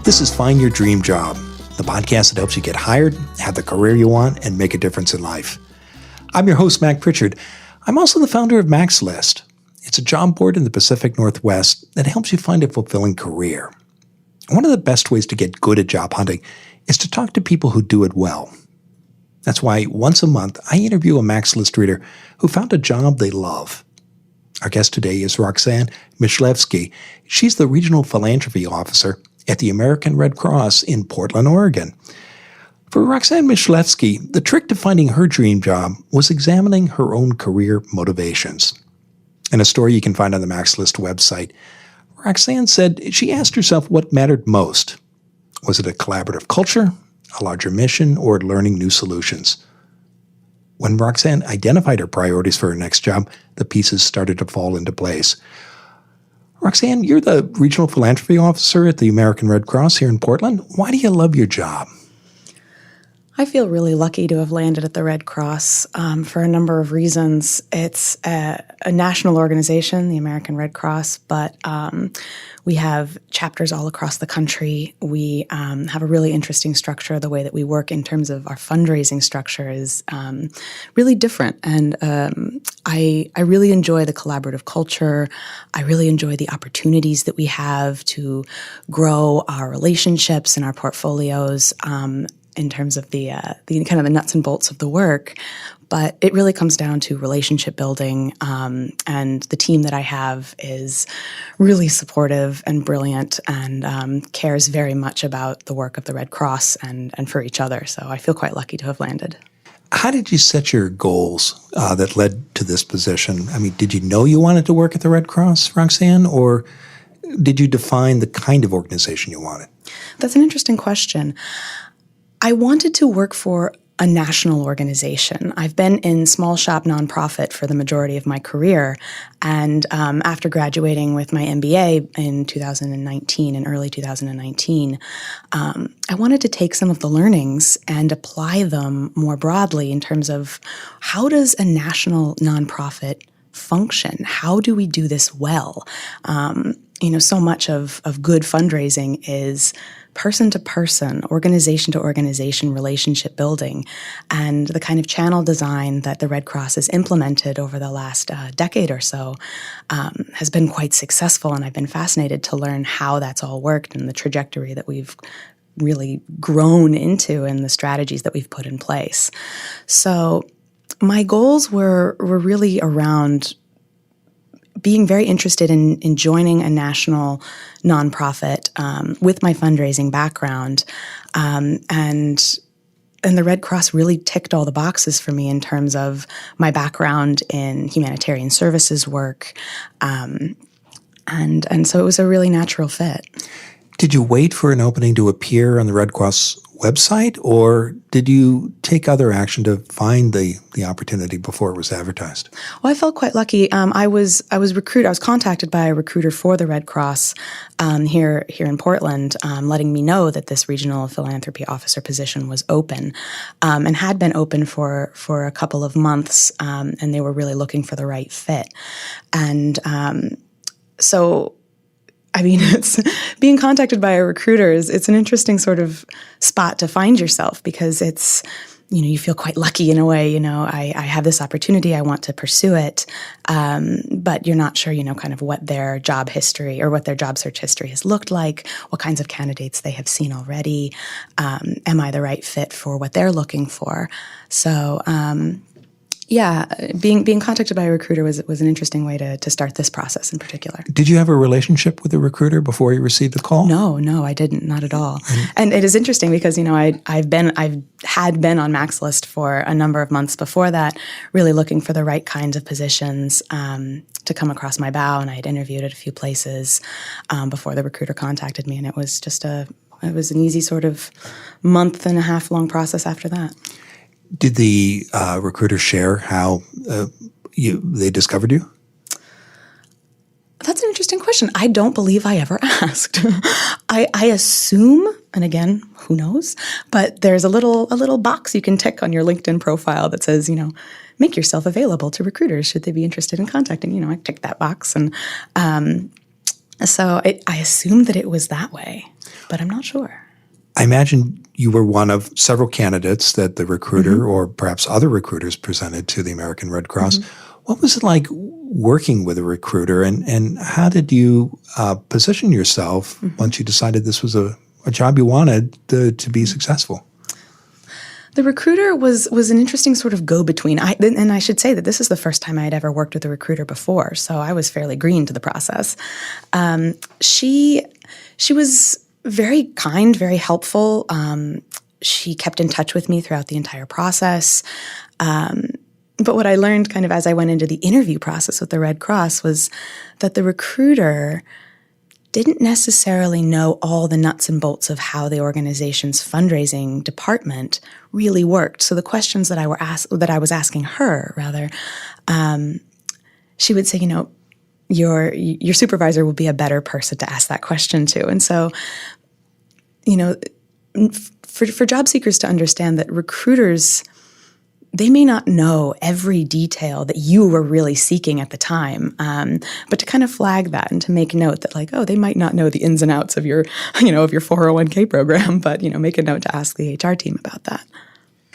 This is Find Your Dream Job, the podcast that helps you get hired, have the career you want, and make a difference in life. I'm your host, Mac Pritchard. I'm also the founder of Mac's List. It's a job board in the Pacific Northwest that helps you find a fulfilling career. One of the best ways to get good at job hunting is to talk to people who do it well. That's why once a month, I interview a Mac's List reader who found a job they love. Our guest today is Roxanne Myslewski. She's the Regional Philanthropy Officer at the American Red Cross in Portland, Oregon. For Roxanne Myslewski, the trick to finding her dream job was examining her own career motivations. In a story you can find on the Mac's List website, Roxanne said she asked herself what mattered most. Was it a collaborative culture, a larger mission, or learning new solutions? When Roxanne identified her priorities for her next job, the pieces started to fall into place. Roxanne, you're the Regional Philanthropy Officer at the American Red Cross here in Portland. Why do you love your job? I feel really lucky to have landed at the Red Cross for a number of reasons. It's a national organization, the American Red Cross, but we have chapters all across the country. We have a really interesting structure. The way that we work in terms of our fundraising structure is really different. And I really enjoy the collaborative culture. I really enjoy the opportunities that we have to grow our relationships and our portfolios in terms of the kind of the nuts and bolts of the work. But it really comes down to relationship building, and the team that I have is really supportive and brilliant and cares very much about the work of the Red Cross and for each other. So I feel quite lucky to have landed. How did you set your goals that led to this position? I mean, did you know you wanted to work at the Red Cross, Roxanne, or did you define the kind of organization you wanted? That's an interesting question. I wanted to work for a national organization. I've been in small shop nonprofit for the majority of my career, and after graduating with my MBA in 2019, in early 2019, I wanted to take some of the learnings and apply them more broadly in terms of how does a national nonprofit function? How do we do this well? So much of good fundraising is person to person, organization to organization relationship building. And the kind of channel design that the Red Cross has implemented over the last decade or so has been quite successful. And I've been fascinated to learn how that's all worked and the trajectory that we've really grown into and the strategies that we've put in place. So my goals were really around being very interested in joining a national nonprofit with my fundraising background. And the Red Cross really ticked all the boxes for me in terms of my background in humanitarian services work. And so it was a really natural fit. Did you wait for an opening to appear on the Red Cross website, or did you take other action to find the opportunity before it was advertised? Well, I felt quite lucky. I was contacted by a recruiter for the Red Cross here in Portland, letting me know that this regional philanthropy officer position was open, and had been open for a couple of months, and they were really looking for the right fit. And so I mean, it's being contacted by a recruiter it's an interesting sort of spot to find yourself, because it's, you feel quite lucky in a way. I have this opportunity, I want to pursue it, but you're not sure, kind of what their job history or what their job search history has looked like, what kinds of candidates they have seen already. Am I the right fit for what they're looking for? So, being contacted by a recruiter was an interesting way to start this process in particular. Did you have a relationship with a recruiter before you received the call? No, I didn't, not at all. And it is interesting because I had been on Mac's List for a number of months before that, really looking for the right kinds of positions to come across my bow, and I had interviewed at a few places before the recruiter contacted me, and it was just it was an easy sort of month and a half long process after that. Did the recruiter share how they discovered you? That's an interesting question. I don't believe I ever asked. I assume, and again, who knows, but there's a little box you can tick on your LinkedIn profile that says, make yourself available to recruiters should they be interested in contacting. I ticked that box, and so I assumed that it was that way. but I'm not sure. I imagine you were one of several candidates that the recruiter or perhaps other recruiters presented to the American Red Cross. What was it like working with a recruiter, and how did you position yourself once you decided this was a job you wanted to be successful? The recruiter was an interesting sort of go-between. And I should say that this is the first time I had ever worked with a recruiter before, so I was fairly green to the process. She was very kind, very helpful. She kept in touch with me throughout the entire process. But what I learned kind of as I went into the interview process with the Red Cross was that the recruiter didn't necessarily know all the nuts and bolts of how the organization's fundraising department really worked. So the questions that I was asking her, rather, she would say, your supervisor will be a better person to ask that question to. And so, for job seekers to understand that recruiters, they may not know every detail that you were really seeking at the time, but to kind of flag that and to make note that they might not know the ins and outs of your, of your 401k program, but, make a note to ask the HR team about that.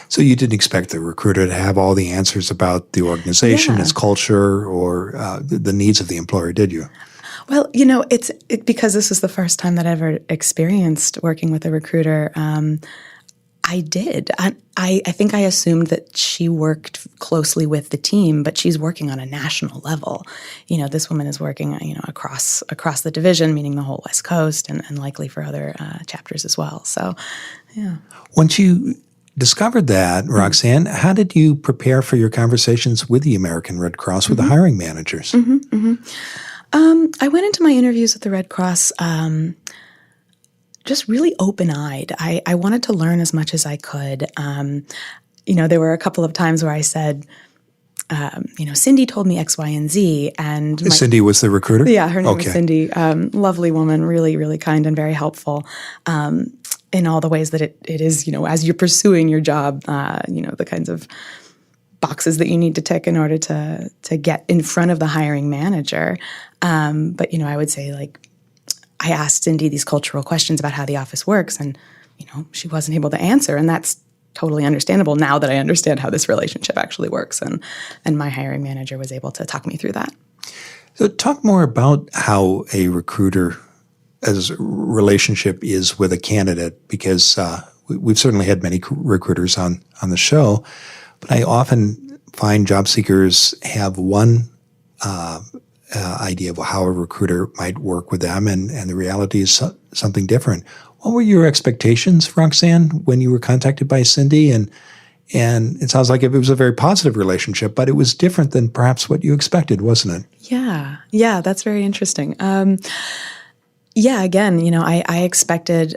So you didn't expect the recruiter to have all the answers about the organization, its culture, or the needs of the employer, did you? Well, it's because this was the first time that I ever experienced working with a recruiter. I did. I think I assumed that she worked closely with the team, but she's working on a national level. This woman is working, across the division, meaning the whole West Coast, and likely for other chapters as well. So, yeah. Once you discovered that, Roxanne, how did you prepare for your conversations with the American Red Cross, with the hiring managers? I went into my interviews with the Red Cross just really open-eyed. I wanted to learn as much as I could. There were a couple of times where I said, Cindy told me X, Y, and Z. And Cindy was the recruiter? Yeah, her name was Cindy. Lovely woman, really, really kind and very helpful. In all the ways that it is, as you're pursuing your job, the kinds of boxes that you need to tick in order to get in front of the hiring manager. But, I would say, I asked Cindy these cultural questions about how the office works, and, she wasn't able to answer. And that's totally understandable now that I understand how this relationship actually works. And my hiring manager was able to talk me through that. So talk more about how a recruiter as relationship is with a candidate, because we've certainly had many recruiters on the show, but I often find job seekers have one idea of how a recruiter might work with them, and the reality is something different. What were your expectations, Roxanne, when you were contacted by Cindy? And it sounds like it was a very positive relationship, but it was different than perhaps what you expected, wasn't it? Yeah, that's very interesting. Again, I expected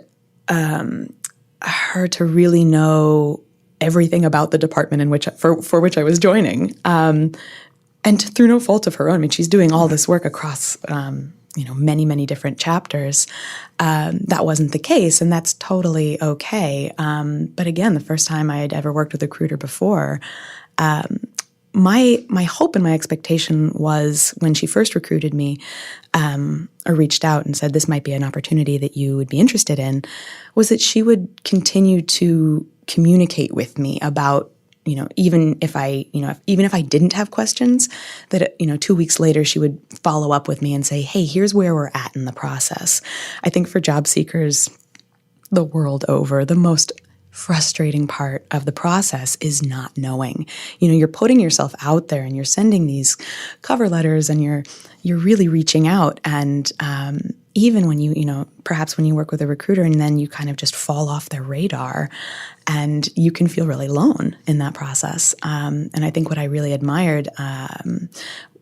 her to really know everything about the department in which for which I was joining, and through no fault of her own. I mean, she's doing all this work across many, many different chapters. That wasn't the case, and that's totally okay. But again, the first time I had ever worked with a recruiter before, my hope and my expectation was, when she first recruited me, or reached out and said, this might be an opportunity that you would be interested in, was that she would continue to communicate with me about, even if I didn't have questions, that, 2 weeks later she would follow up with me and say, hey, here's where we're at in the process. I think for job seekers the world over, the most frustrating part of the process is not knowing. You're putting yourself out there and you're sending these cover letters and you're really reaching out. And even when perhaps when you work with a recruiter and then you kind of just fall off their radar, and you can feel really alone in that process. And I think what I really admired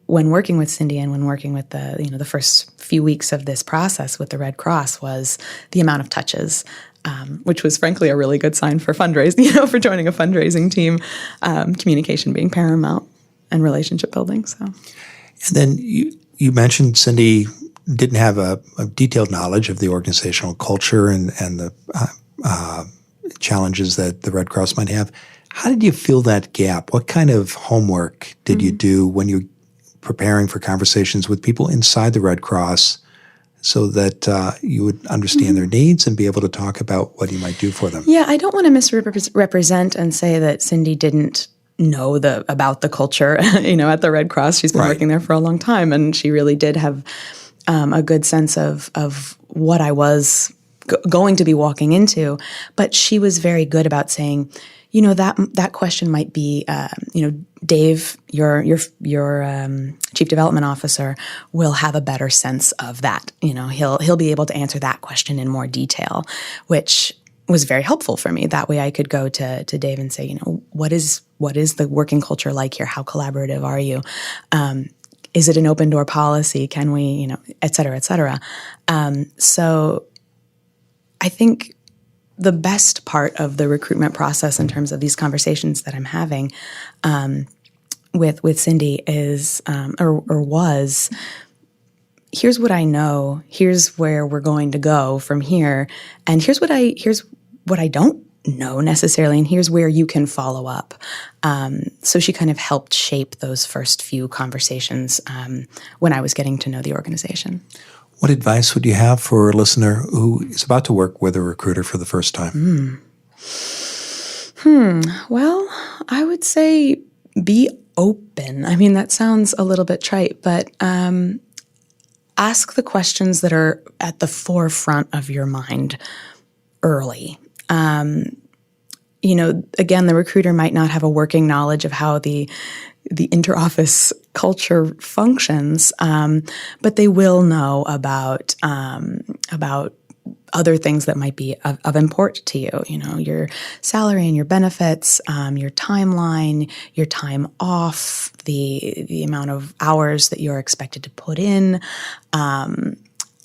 when working with Cindy and when working with the first few weeks of this process with the Red Cross was the amount of touches, which was frankly a really good sign for fundraising, for joining a fundraising team, communication being paramount and relationship building. So, and then you mentioned Cindy didn't have a detailed knowledge of the organizational culture and the challenges that the Red Cross might have. How did you fill that gap? What kind of homework did you do when you're preparing for conversations with people inside the Red Cross so that you would understand their needs and be able to talk about what you might do for them. Yeah, I don't want to misrepresent and say that Cindy didn't know about the culture, at the Red Cross. She's been working there for a long time, and she really did have a good sense of what I was going to be walking into. But she was very good about saying, that question might be, Dave, your chief development officer, will have a better sense of that. He'll be able to answer that question in more detail, which was very helpful for me. That way I could go to Dave and say, what is the working culture like here? How collaborative are you? Is it an open door policy? Can we, et cetera, et cetera. So I think the best part of the recruitment process in terms of these conversations that I'm having with Cindy is, or was, here's what I know, here's where we're going to go from here, and here's what I don't know necessarily, and here's where you can follow up. So she kind of helped shape those first few conversations when I was getting to know the organization. What advice would you have for a listener who is about to work with a recruiter for the first time? Well, I would say be open. I mean, that sounds a little bit trite, but ask the questions that are at the forefront of your mind early. Again, the recruiter might not have a working knowledge of how the interoffice culture functions, but they will know about other things that might be of import to you. Your salary and your benefits, your timeline, your time off, the amount of hours that you're expected to put in,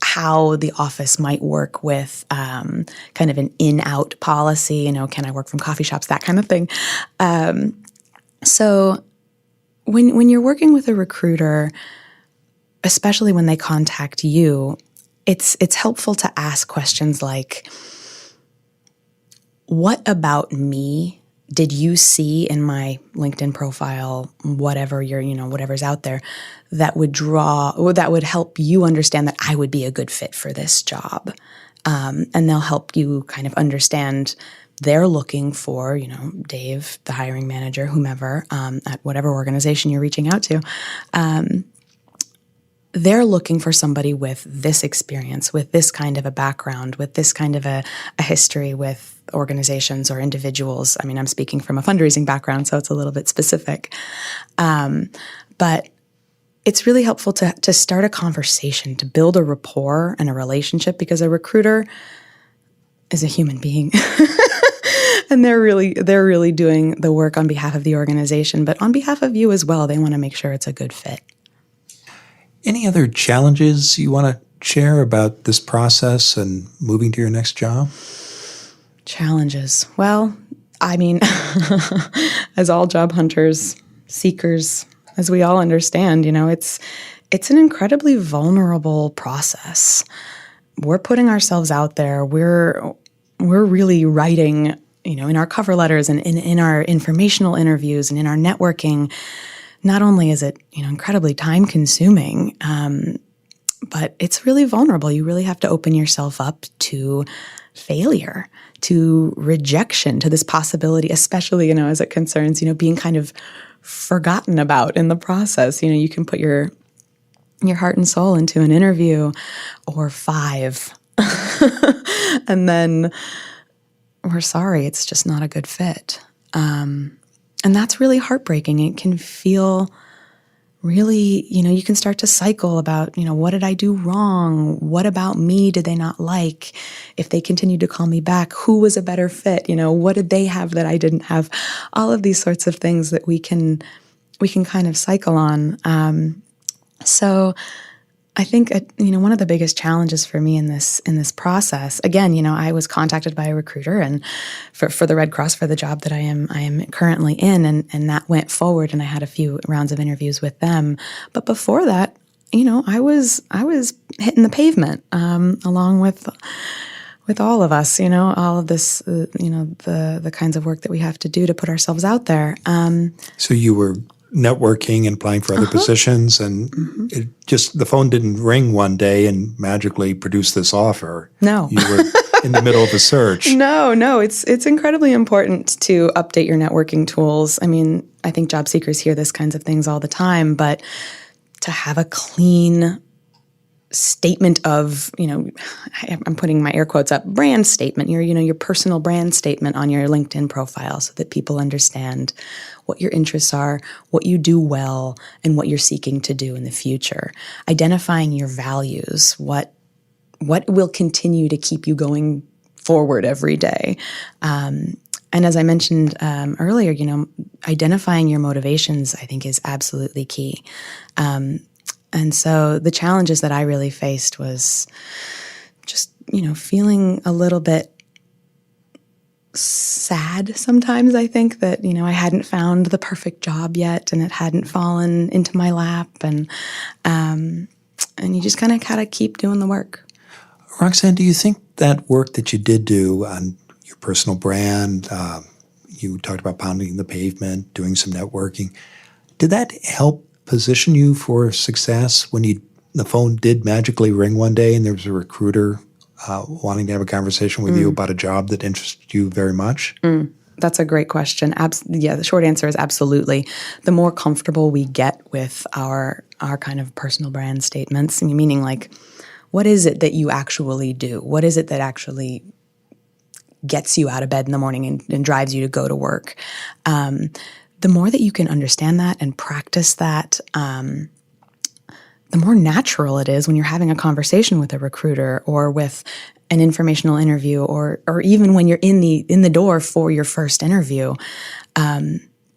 how the office might work with kind of an in-out policy. Can I work from coffee shops, that kind of thing. So when you're working with a recruiter, especially when they contact you, it's helpful to ask questions like, what about me did you see in my LinkedIn profile, whatever's out there, that would help you understand that I would be a good fit for this job? And they'll help you kind of understand they're looking for, Dave, the hiring manager, whomever, at whatever organization you're reaching out to. They're looking for somebody with this experience, with this kind of a background, with this kind of a history with organizations or individuals. I mean, I'm speaking from a fundraising background, so it's a little bit specific. But it's really helpful to start a conversation, to build a rapport and a relationship, because a recruiter is a human being. And they're really doing the work on behalf of the organization, but on behalf of you as well. They want to make sure it's a good fit. Any other challenges you want to share about this process and moving to your next job? Challenges. Well, I mean, as all job hunters, seekers, as we all understand, it's an incredibly vulnerable process. We're putting ourselves out there. We're really writing, in our cover letters and in our informational interviews and in our networking. Not only is it, incredibly time consuming, but it's really vulnerable. You really have to open yourself up to failure, to rejection, to this possibility, especially, as it concerns, being kind of forgotten about in the process. You can put your heart and soul into an interview or 5, and then we're sorry, it's just not a good fit. And that's really heartbreaking. It can feel really, you can start to cycle about, what did I do wrong? What about me did they not like? If they continued to call me back, who was a better fit? What did they have that I didn't have? All of these sorts of things that we can kind of cycle on. So I think, one of the biggest challenges for me in this process, again, I was contacted by a recruiter and for the Red Cross for the job that I am currently in, and that went forward, and I had a few rounds of interviews with them. But before that, I was hitting the pavement, along with all of us, all of this, the kinds of work that we have to do to put ourselves out there. So you were networking and applying for other positions, and it just the phone didn't ring one day and magically produce this offer. No. You were in the middle of a search. No, it's incredibly important to update your networking tools. I mean, I think job seekers hear this kinds of things all the time, but to have a clean statement of, I'm putting my air quotes up, brand statement, your personal brand statement on your LinkedIn profile so that people understand what your interests are, what you do well, and what you're seeking to do in the future. Identifying your values, what will continue to keep you going forward every day. And as I mentioned earlier, identifying your motivations, I think, is absolutely key. And so the challenges that I really faced was just, feeling a little bit sad sometimes, I think, that, I hadn't found the perfect job yet and it hadn't fallen into my lap. And you just kind of gotta keep doing the work. Roxanne, do you think that work that you did do on your personal brand, you talked about pounding the pavement, doing some networking, did that help position you for success when the phone did magically ring one day and there was a recruiter wanting to have a conversation with you about a job that interested you very much? That's a great question. The short answer is absolutely. The more comfortable we get with our kind of personal brand statements, meaning like, what is it that you actually do? What is it that actually gets you out of bed in the morning and drives you to go to work? The more that you can understand that and practice that, the more natural it is when you're having a conversation with a recruiter or with an informational interview, or even when you're in the door for your first interview.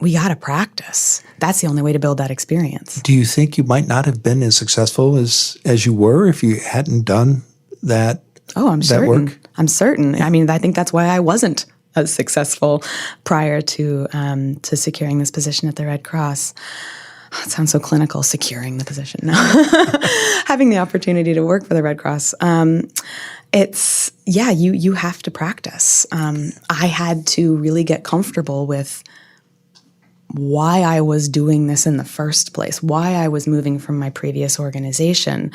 We got to practice. That's the only way to build that experience. Do you think you might not have been as successful as you were if you hadn't done that? Oh, I'm certain. That work? I'm certain. I mean, I think that's why I wasn't as successful prior to securing this position at the Red Cross. Oh, it sounds so clinical, securing the position. No. Having the opportunity to work for the Red Cross. You have to practice. I had to really get comfortable with why I was doing this in the first place, why I was moving from my previous organization,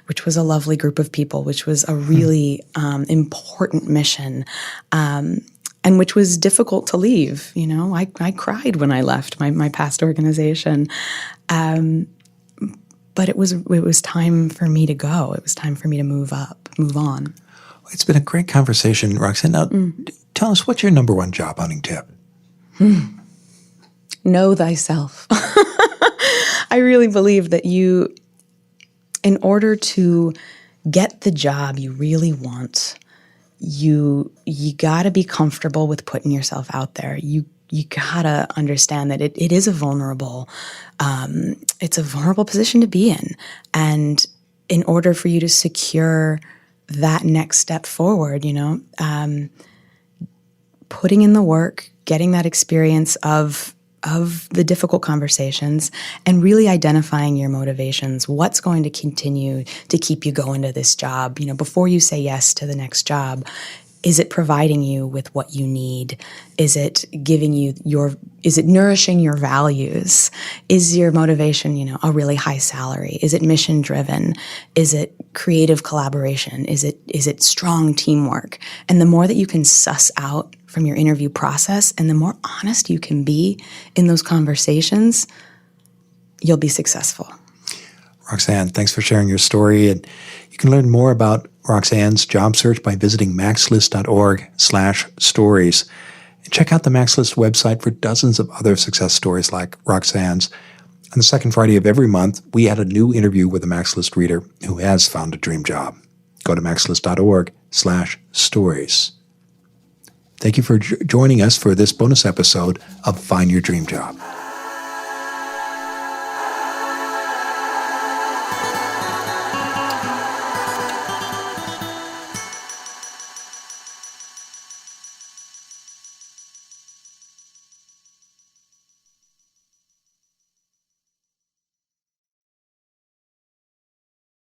which was a lovely group of people, which was a really important mission, and which was difficult to leave. I cried when I left my past organization, but it was time for me to go. It was time for me to move on. It's been a great conversation, Roxanne. Now, tell us, what's your number one job hunting tip? Know thyself. I really believe that in order to get the job you really want, you gotta be comfortable with putting yourself out there. You gotta understand that it is a vulnerable position to be in. And in order for you to secure that next step forward, putting in the work, getting that experience of the difficult conversations, and really identifying your motivations. What's going to continue to keep you going to this job? Before you say yes to the next job, is it providing you with what you need? Is it is it nourishing your values? Is your motivation, a really high salary? Is it mission driven? Is it creative collaboration? Is it strong teamwork? And the more that you can suss out from your interview process, and the more honest you can be in those conversations, you'll be successful. Roxanne, thanks for sharing your story. And you can learn more about Roxanne's job search by visiting maxlist.org/stories. And check out the MaxList website for dozens of other success stories like Roxanne's. On the second Friday of every month, we add a new interview with a MaxList reader who has found a dream job. Go to maxlist.org/stories. Thank you for joining us for this bonus episode of Find Your Dream Job.